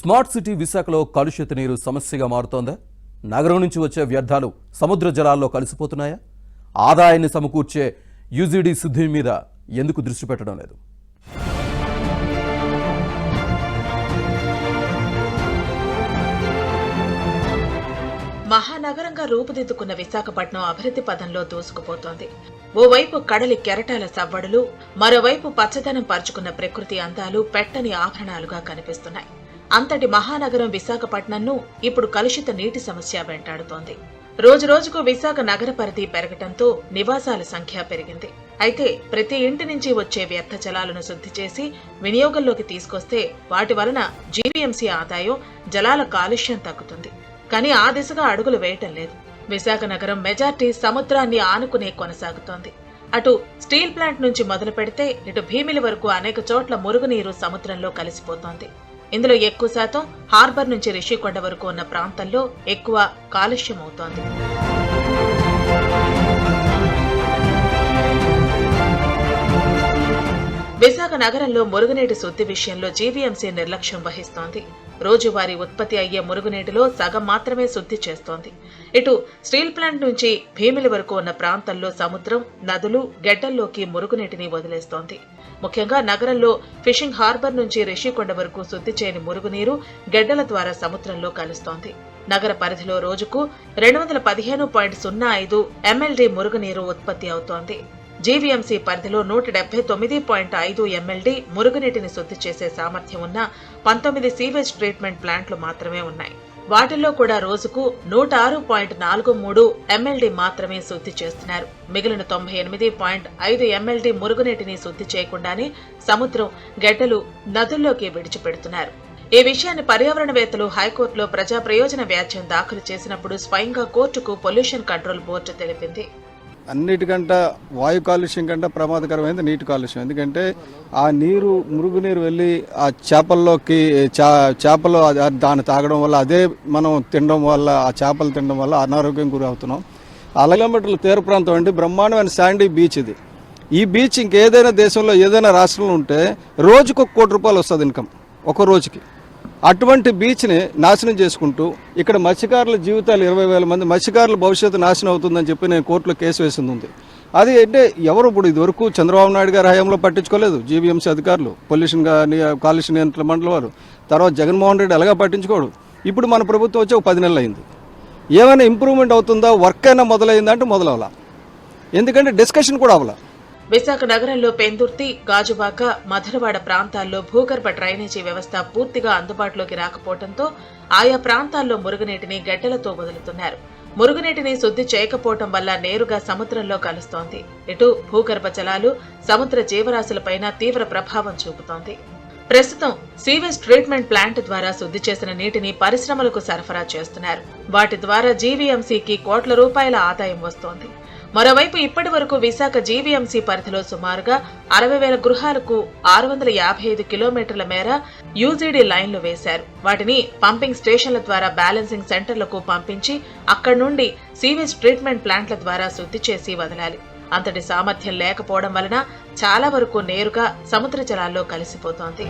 Smart city విశాఖలో కలుషిత నీరు సమస్యగా మారుతోందా? నగరం నుంచి వచ్చే వ్యర్థాలు సముద్ర జలాల్లో కలిసిపోతున్నాయా? ఆదాయాన్ని సమకూర్చే యూజీడీ శుద్ధి మీద ఎందుకు దృష్టి పెట్టడం లేదు? మహానగరంగా రూపుదిద్దుకున్న విశాఖపట్నం అభివృద్ధి పదంలో దూసుకుపోతోంది. ఓవైపు కడలి కెరటాల సవ్వడులు, మరోవైపు పచ్చదనం పరుచుకున్న ప్రకృతి అందాలు పెట్టని ఆభరణాలుగా కనిపిస్తున్నాయి. అంతటి మహానగరం విశాఖపట్నంను ఇప్పుడు కలుషిత నీటి సమస్య వెంటాడుతోంది. రోజురోజుకు విశాఖ నగర పరిధి పెరగటంతో నివాసాల సంఖ్య పెరిగింది. అయితే ప్రతి ఇంటి నుంచి వచ్చే వ్యర్థ జలాలను శుద్ధి చేసి వినియోగంలోకి తీసుకొస్తే వాటి వలన జీవీఎంసీ ఆదాయం, జలాల కాలుష్యం తగ్గుతుంది. కానీ ఆ దిశగా అడుగులు వేయటం లేదు. విశాఖ నగరం మెజార్టీ సముద్రాన్ని ఆనుకునే కొనసాగుతోంది. అటు స్టీల్ ప్లాంట్ నుంచి మొదలు పెడితే ఇటు భీమిలి వరకు అనేక చోట్ల మురుగునీరు సముద్రంలో కలిసిపోతోంది. ఇందులో ఎక్కువ శాతం హార్బర్ నుంచి రిషికొండ వరకు ఉన్న ప్రాంతంలో ఎక్కువ కాలుష్యం అవుతోంది. విశాఖ నగరంలో మురుగునీటి శుద్ధి విషయంలో జీవీఎంసీ నిర్లక్ష్యం వహిస్తోంది. రోజువారీ ఉత్పత్తి అయ్యే మురుగునీటిలో సగం మాత్రమే శుద్ధి చేస్తోంది. ఇటు స్టీల్ ప్లాంట్ నుంచి భీమిలి వరకు ఉన్న ప్రాంతంలో సముద్రం, నదులు, గెడ్డల్లోకి మురుగునీటిని వదిలేస్తోంది. ముఖ్యంగా నగరంలో ఫిషింగ్ హార్బర్ నుంచి రిషికొండ వరకు శుద్ధి చేయని మురుగునీరు గెడ్డల ద్వారా సముద్రంలో కలుస్తోంది. నగర పరిధిలో రోజుకు 215.05 MLD మురుగునీరు ఉత్పత్తి అవుతోంది. జీవీఎంసీ పరిధిలో 179.5 MLD మురుగునీటిని శుద్ధి చేసే సామర్థ్యం ఉన్న 19 సీవేజ్ ట్రీట్మెంట్ ప్లాంట్లు మాత్రమే ఉన్నాయి. వాటిల్లో కూడా రోజుకు 106.43 MLD మాత్రమే శుద్ధి చేస్తున్నారు. మిగిలిన 98.5 MLD మురుగునీటిని శుద్ధి చేయకుండానే సముద్రం, గెడ్డలు, నదుల్లోకి విడిచిపెడుతున్నారు. ఈ విషయాన్ని పర్యావరణవేత్తలు హైకోర్టులో ప్రజా ప్రయోజన వ్యాజ్యం దాఖలు చేసినప్పుడు స్వయంగా కోర్టుకు పొల్యూషన్ కంట్రోల్ బోర్డు తెలిపింది. అన్నిటికంటే వాయు కాలుష్యం కంటే ప్రమాదకరమైనది నీటి కాలుష్యం. ఎందుకంటే ఆ నీరు, మురుగునీరు వెళ్ళి ఆ చేపల్లోకి చేపలు దాన్ని తాగడం వల్ల, అదే మనం తినడం వల్ల, ఆ చేపలు తినడం వల్ల అనారోగ్యం గురి అవుతున్నాం. 1 కిలోమీటర్ల తీర ప్రాంతం అండి, బ్రహ్మాండమైన శాండీ బీచ్ ఇది. ఈ బీచ్ ఇంకేదైనా దేశంలో ఏదైనా రాష్ట్రంలో ఉంటే రోజుకు ₹1 కోటి వస్తుంది ఇన్కమ్, ఒక రోజుకి. అటువంటి బీచ్ని నాశనం చేసుకుంటూ ఇక్కడ మత్స్యకారుల జీవితాలు 20,000 మంది మత్స్యకారుల భవిష్యత్తు నాశనం అవుతుందని చెప్పి నేను కోర్టులో కేసు వేసింది ఉంది. అది అంటే ఎవరు ఇప్పుడు ఇదివరకు చంద్రబాబు నాయుడు గారి హయాంలో పట్టించుకోలేదు జీవీఎంసీ అధికారులు, కాలుష్య నియంత్రణ మండలి వారు. తర్వాత జగన్మోహన్ రెడ్డి ఎలాగా పట్టించుకోడు. ఇప్పుడు మన ప్రభుత్వం వచ్చి ఒక 10 నెలలు అయింది. ఏమైనా ఇంప్రూవ్మెంట్ అవుతుందా, వర్క్ అయినా మొదలైందా అంటే మొదలవలా. ఎందుకంటే డిస్కషన్ కూడా అవ్వాల. విశాఖ నగరంలో పెందుర్తి, గాజుబాక, మధురవాడ ప్రాంతాల్లో భూగర్భ డ్రైనేజీ వ్యవస్థ పూర్తిగా అందుబాటులోకి రాకపోవడంతో ఆయా ప్రాంతాల్లో మురుగునీటిని గెడ్డలతో వదులుతున్నారు. మురుగునీటిని శుద్ధి చేయకపోవటం వల్ల నేరుగా సముద్రంలో కలుస్తోంది. ఇటు భూగర్భ జలాలు సముద్ర జీవరాశులపైన తీవ్ర ప్రభావం చూపుతోంది. ప్రస్తుతం సీవేజ్ ట్రీట్మెంట్ ప్లాంట్ ద్వారా శుద్ధి చేసిన నీటిని పరిశ్రమలకు సరఫరా చేస్తున్నారు. వాటి ద్వారా జీవీఎంసీకి కోట్ల రూపాయల ఆదాయం వస్తోంది. మరోవైపు ఇప్పటి వరకు విశాఖ జీవీఎంసీ పరిధిలో సుమారుగా 60,000 గృహాలకు 655 కిలోమీటర్ల మేర యూజీడీ లైన్లు వేశారు. వాటిని పంపింగ్ స్టేషన్ల ద్వారా బ్యాలెన్సింగ్ సెంటర్లకు పంపించి అక్కడి నుండి సీవేజ్ ట్రీట్మెంట్ ప్లాంట్ల ద్వారా శుద్ధి చేసి వదలాలి. అంతటి సామర్థ్యం లేకపోవడం వలన చాలా వరకు నేరుగా సముద్ర జలాల్లో కలిసిపోతోంది.